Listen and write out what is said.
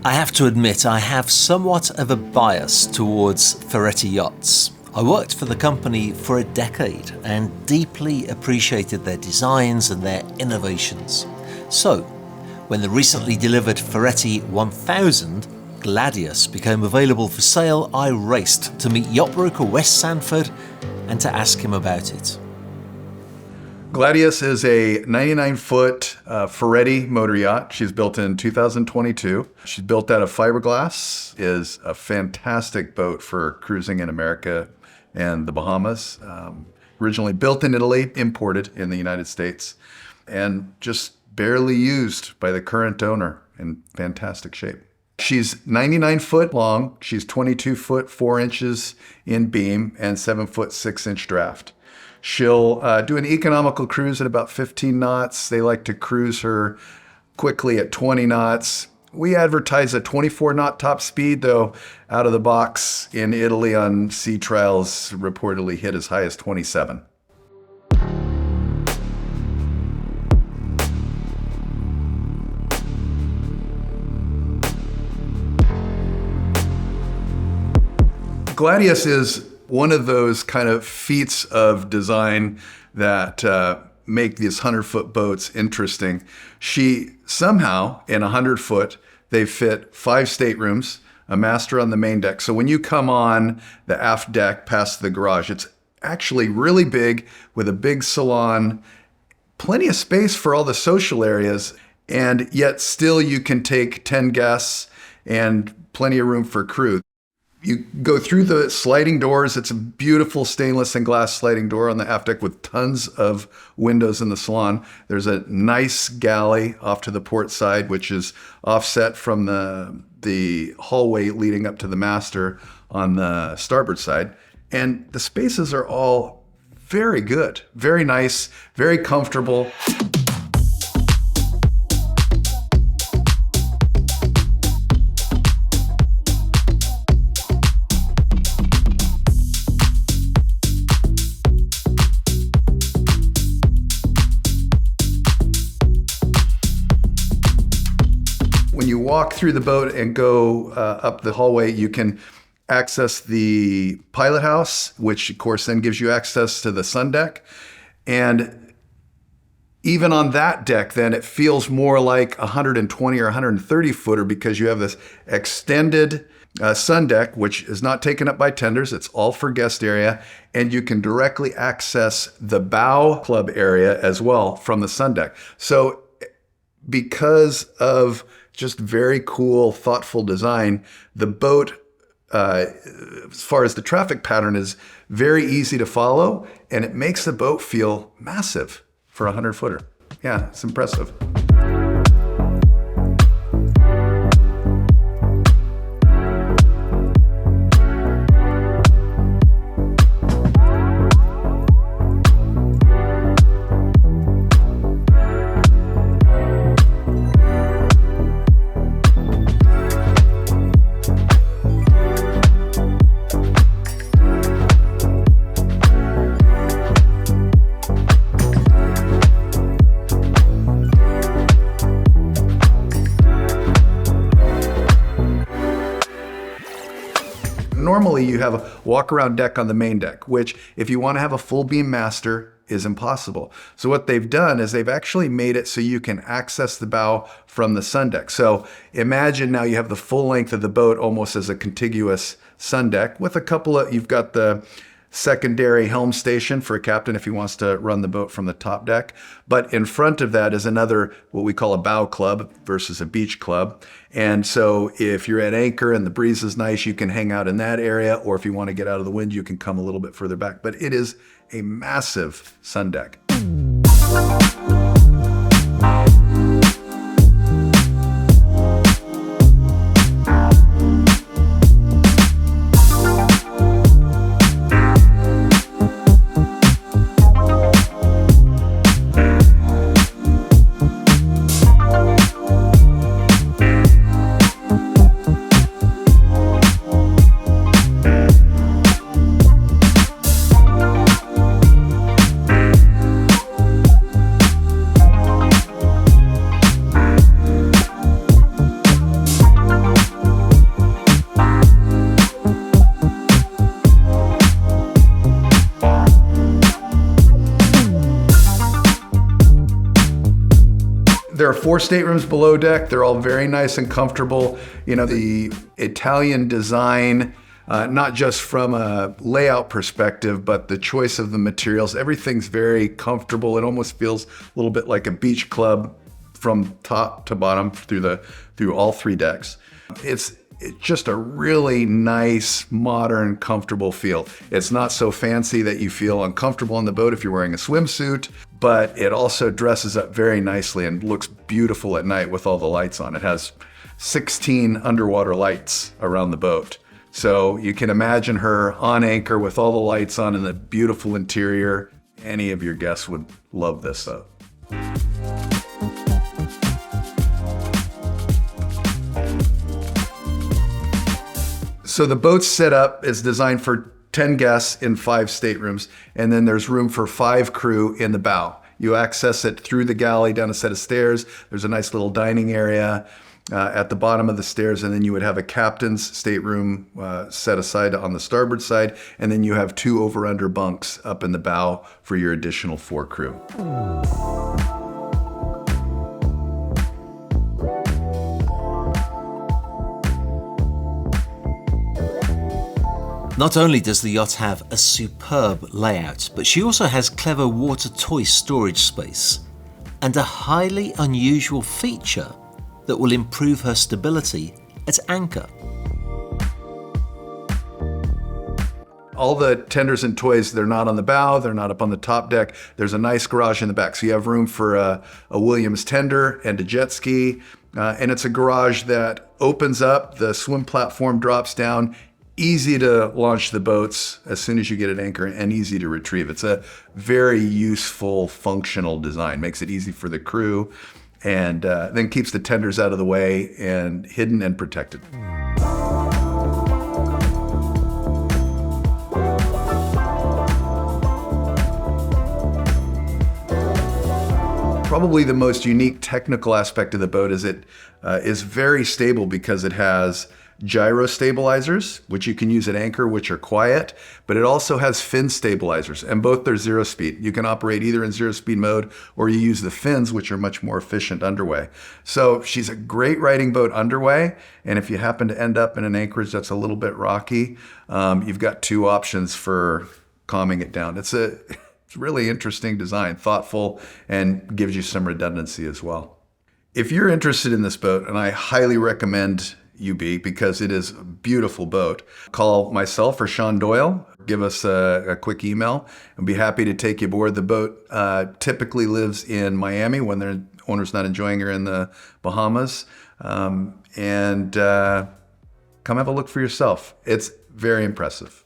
I have to admit, I have somewhat of a bias towards Ferretti Yachts. I worked for the company for a decade and deeply appreciated their designs and their innovations. So, when the recently delivered Ferretti 1000 Gladius became available for sale, I raced to meet yacht broker Wes Sanford and to ask him about it. Gladius is a 99-foot Ferretti motor yacht. She's built in 2022. She's built out of fiberglass, is a fantastic boat for cruising in America and the Bahamas. Originally built in Italy, imported in the United States, and just barely used by the current owner, in fantastic shape. She's 99 foot long. She's 22 foot 4 inches in beam and 7 foot 6 inch draft. She'll do an economical cruise at about 15 knots. They like to cruise her quickly at 20 knots. We advertise a 24 knot top speed, though out of the box in Italy on sea trials reportedly hit as high as 27. Gladius is one of those kind of feats of design that make these 100-foot boats interesting. She somehow, in 100-foot, they fit 5 staterooms, a master on the main deck. So when you come on the aft deck past the garage, it's actually really big with a big salon, plenty of space for all the social areas, and yet still you can take 10 guests and plenty of room for crew. You go through the sliding doors. It's a beautiful stainless and glass sliding door on the aft deck with tons of windows in the salon. There's a nice galley off to the port side, which is offset from the hallway leading up to the master on the starboard side. And the spaces are all very good, very nice, very comfortable. When you walk through the boat and go up the hallway, you can access the pilot house, which of course then gives you access to the sun deck. And even on that deck, then it feels more like 120 or 130 footer because you have this extended sun deck, which is not taken up by tenders. It's all for guest area. And you can directly access the bow club area as well from the sun deck. So because of just very cool, thoughtful design, the boat, as far as the traffic pattern, is very easy to follow, and it makes the boat feel massive for a 100-footer. Yeah, it's impressive. Normally you have a walk-around deck on the main deck, which if you want to have a full beam master is impossible. So what they've done is they've actually made it so you can access the bow from the sun deck. So imagine now you have the full length of the boat almost as a contiguous sun deck with a couple of, you've got the secondary helm station for a captain if he wants to run the boat from the top deck. But in front of that is another, what we call a bow club versus a beach club. And so if you're at anchor and the breeze is nice, you can hang out in that area. Or if you want to get out of the wind, you can come a little bit further back. But it is a massive sun deck. 4 staterooms below deck. They're all very nice and comfortable. You know, the Italian design, not just from a layout perspective, but the choice of the materials. Everything's very comfortable. It almost feels a little bit like a beach club from top to bottom through all 3 decks. It's just a really nice, modern, comfortable feel. It's not so fancy that you feel uncomfortable on the boat if you're wearing a swimsuit, but it also dresses up very nicely and looks beautiful at night with all the lights on. It has 16 underwater lights around the boat. So you can imagine her on anchor with all the lights on and the beautiful interior. Any of your guests would love this boat. So the boat's set up is designed for 10 guests in 5 staterooms, and then there's room for 5 crew in the bow. You access it through the galley down a set of stairs. There's a nice little dining area at the bottom of the stairs, and then you would have a captain's stateroom set aside on the starboard side, and then you have 2 over-under bunks up in the bow for your additional 4 crew. Not only does the yacht have a superb layout, but she also has clever water toy storage space and a highly unusual feature that will improve her stability at anchor. All the tenders and toys, they're not on the bow, they're not up on the top deck. There's a nice garage in the back. So you have room for a Williams tender and a jet ski. And it's a garage that opens up, the swim platform drops down, easy to launch the boats as soon as you get at anchor and easy to retrieve. It's a very useful, functional design. Makes it easy for the crew and then keeps the tenders out of the way and hidden and protected. Probably the most unique technical aspect of the boat is it is very stable because it has gyro stabilizers, which you can use at anchor, which are quiet, but it also has fin stabilizers, and both are 0 speed. You can operate either in 0 speed mode or you use the fins, which are much more efficient underway. So she's a great riding boat underway, and if you happen to end up in an anchorage that's a little bit rocky, you've got 2 options for calming it down. It's a really interesting design, thoughtful, and gives you some redundancy as well. If you're interested in this boat, and I highly recommend you be, because it is a beautiful boat, call myself or Sean Doyle. Give us a quick email and be happy to take you aboard. The boat typically lives in Miami when their owner's not enjoying her in the Bahamas. And come have a look for yourself. It's very impressive.